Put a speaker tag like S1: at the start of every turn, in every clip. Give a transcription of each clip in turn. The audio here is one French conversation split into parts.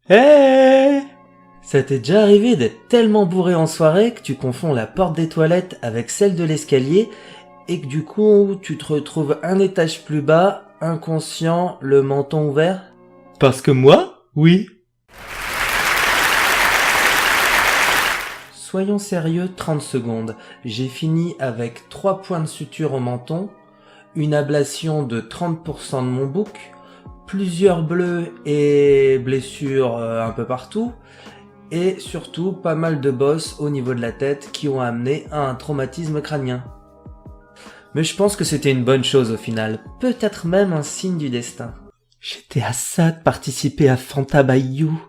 S1: Hé! Ça t'est déjà arrivé d'être tellement bourré en soirée que tu confonds la porte des toilettes avec celle de l'escalier et que du coup tu te retrouves un étage plus bas, inconscient, le menton ouvert? Parce que moi, oui. Soyons sérieux 30 secondes. J'ai fini avec 3 points de suture au menton, une ablation de 30% de mon bouc, plusieurs bleus et blessures un peu partout, et surtout pas mal de bosses au niveau de la tête qui ont amené à un traumatisme crânien. Mais je pense que c'était une bonne chose au final, peut-être même un signe du destin. J'étais à ça de participer à Fanta by You.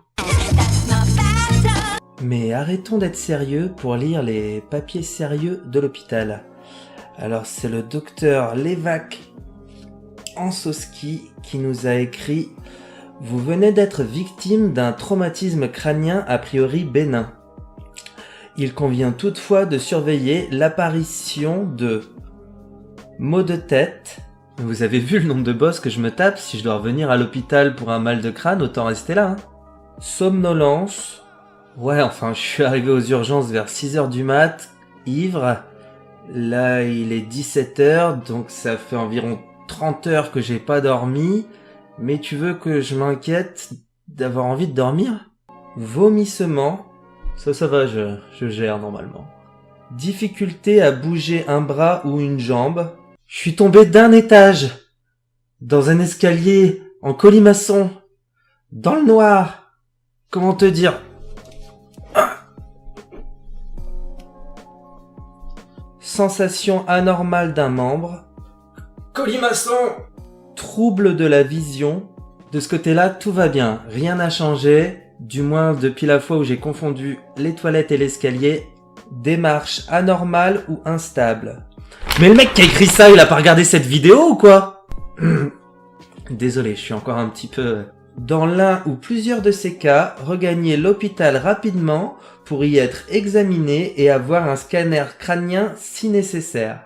S1: Mais arrêtons d'être sérieux pour lire les papiers sérieux de l'hôpital. Alors c'est le docteur Levac Ansoski qui nous a écrit « Vous venez d'être victime d'un traumatisme crânien a priori bénin. Il convient toutefois de surveiller l'apparition de maux de tête. » Vous avez vu le nombre de bosses que je me tape? Si je dois revenir à l'hôpital pour un mal de crâne, autant rester là. Hein. Somnolence. Ouais, enfin, je suis arrivé aux urgences vers 6h du mat, ivre. Là, il est 17h, donc ça fait environ 30 heures que j'ai pas dormi. Mais tu veux que je m'inquiète d'avoir envie de dormir? Vomissement. Ça va, je gère normalement. Difficulté à bouger un bras ou une jambe. Je suis tombé d'un étage. Dans un escalier, en colimaçon. Dans le noir. Comment te dire? Sensation anormale d'un membre. Colimaçon. Trouble de la vision. De ce côté-là, tout va bien. Rien n'a changé. Du moins depuis la fois où j'ai confondu les toilettes et l'escalier. Démarche anormale ou instable. Mais le mec qui a écrit ça, il a pas regardé cette vidéo ou quoi? Désolé, je suis encore un petit peu... Dans l'un ou plusieurs de ces cas, regagnez l'hôpital rapidement pour y être examiné et avoir un scanner crânien si nécessaire.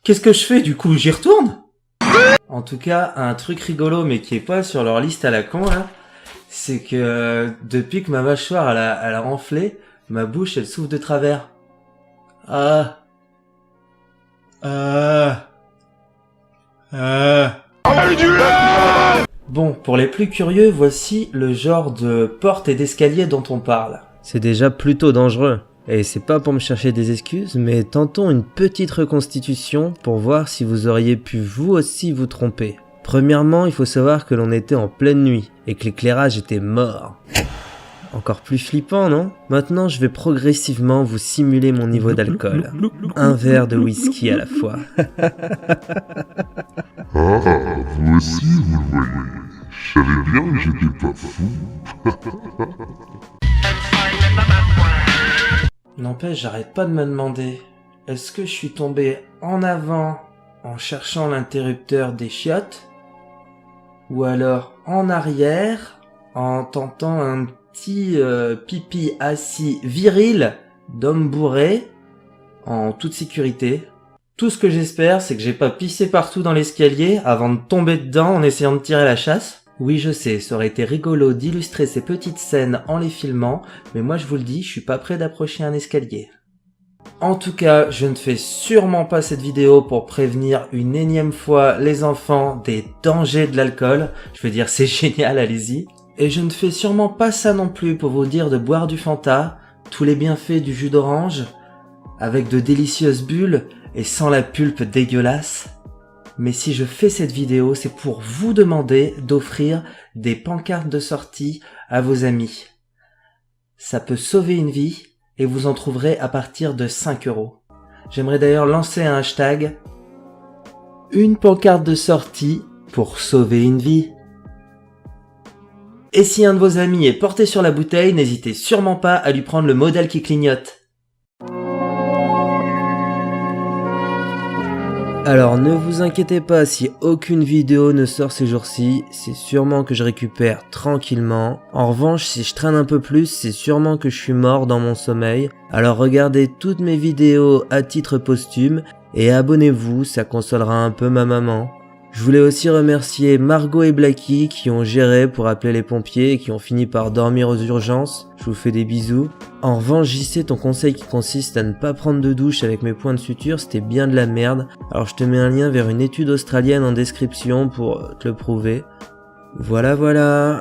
S1: Qu'est-ce que je fais du coup? J'y retourne? En tout cas, un truc rigolo mais qui est pas sur leur liste à la con là, c'est que depuis que ma mâchoire elle a renflé, ma bouche elle s'ouvre de travers. Bon, pour les plus curieux, voici le genre de porte et d'escalier dont on parle. C'est déjà plutôt dangereux. Et c'est pas pour me chercher des excuses, mais tentons une petite reconstitution pour voir si vous auriez pu vous aussi vous tromper. Premièrement, il faut savoir que l'on était en pleine nuit et que l'éclairage était mort. Encore plus flippant, non? Maintenant, je vais progressivement vous simuler mon niveau d'alcool. Un verre de whisky à la fois.
S2: Ah, vous aussi, vous le voyez. Je savais bien que j'étais pas fou.
S1: N'empêche, j'arrête pas de me demander, est-ce que je suis tombé en avant en cherchant l'interrupteur des chiottes? Ou alors en arrière en tentant un petit pipi assis viril d'homme bourré en toute sécurité? Tout ce que j'espère, c'est que j'ai pas pissé partout dans l'escalier avant de tomber dedans en essayant de tirer la chasse. Oui, je sais, ça aurait été rigolo d'illustrer ces petites scènes en les filmant, mais moi je vous le dis, je suis pas prêt d'approcher un escalier. En tout cas, je ne fais sûrement pas cette vidéo pour prévenir une énième fois les enfants des dangers de l'alcool. Je veux dire, c'est génial, allez-y. Et je ne fais sûrement pas ça non plus pour vous dire de boire du Fanta, tous les bienfaits du jus d'orange, avec de délicieuses bulles et sans la pulpe dégueulasse. Mais si je fais cette vidéo, c'est pour vous demander d'offrir des pancartes de sortie à vos amis. Ça peut sauver une vie et vous en trouverez à partir de 5 €. J'aimerais d'ailleurs lancer un hashtag « Une pancarte de sortie pour sauver une vie ». Et si un de vos amis est porté sur la bouteille, n'hésitez sûrement pas à lui prendre le modèle qui clignote. Alors ne vous inquiétez pas si aucune vidéo ne sort ces jours-ci, c'est sûrement que je récupère tranquillement. En revanche, si je traîne un peu plus, c'est sûrement que je suis mort dans mon sommeil. Alors regardez toutes mes vidéos à titre posthume et abonnez-vous, ça consolera un peu ma maman. Je voulais aussi remercier Margot et Blacky qui ont géré pour appeler les pompiers et qui ont fini par dormir aux urgences. Je vous fais des bisous. En revanche, JC, ton conseil qui consiste à ne pas prendre de douche avec mes points de suture, c'était bien de la merde. Alors je te mets un lien vers une étude australienne en description pour te le prouver. Voilà.